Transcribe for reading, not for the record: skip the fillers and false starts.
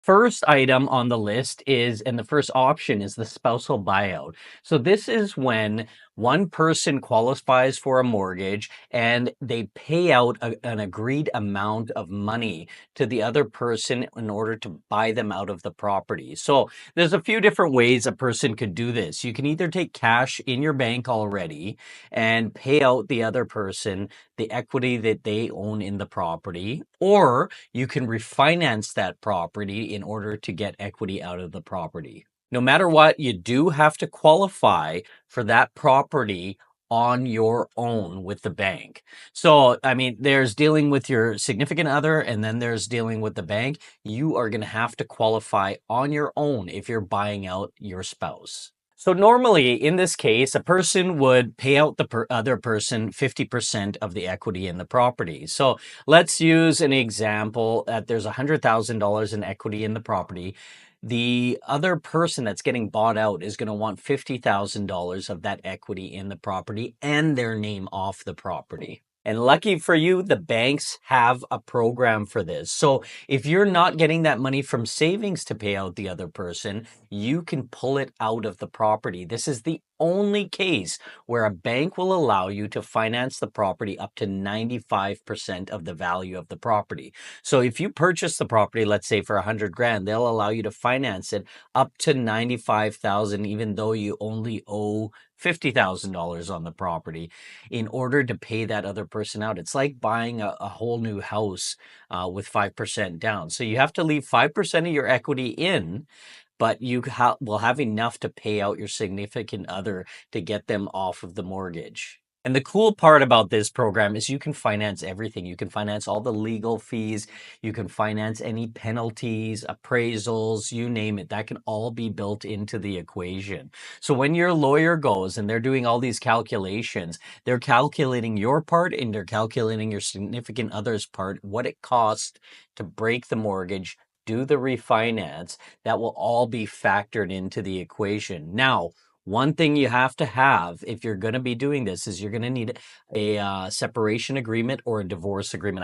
First item on the list is, and the first option is the spousal buyout. So this is when one person qualifies for a mortgage and they pay out an agreed amount of money to the other person in order to buy them out of the property. So there's a few different ways a person could do this. You can either take cash in your bank already and pay out the other person the equity that they own in the property, or you can refinance that property in order to get equity out of the property. No matter what, you do have to qualify for that property on your own with the bank. So, I mean, there's dealing with your significant other, and then there's dealing with the bank. You are going to have to qualify on your own if you're buying out your spouse. So normally in this case, a person would pay out the other person 50% of the equity in the property. So let's use an example that there's $100,000 in equity in the property. The other person that's getting bought out is going to want $50,000 of that equity in the property and their name off the property. And lucky for you, the banks have a program for this. So if you're not getting that money from savings to pay out the other person, you can pull it out of the property. This is the only case where a bank will allow you to finance the property up to 95% of the value of the property. So if you purchase the property, let's say for 100 grand, they'll allow you to finance it up to 95,000, even though you only owe $50,000 on the property in order to pay that other person out. It's like buying a whole new house with 5% down. So you have to leave 5% of your equity in, but you will have enough to pay out your significant other to get them off of the mortgage. And the cool part about this program is you can finance everything. You can finance all the legal fees. You can finance any penalties, appraisals, you name it. That can all be built into the equation. So when your lawyer goes and they're doing all these calculations, they're calculating your part and they're calculating your significant other's part, what it costs to break the mortgage, do the refinance. That will all be factored into the equation. Now, one thing you have to have if you're going to be doing this is you're going to need a separation agreement or a divorce agreement.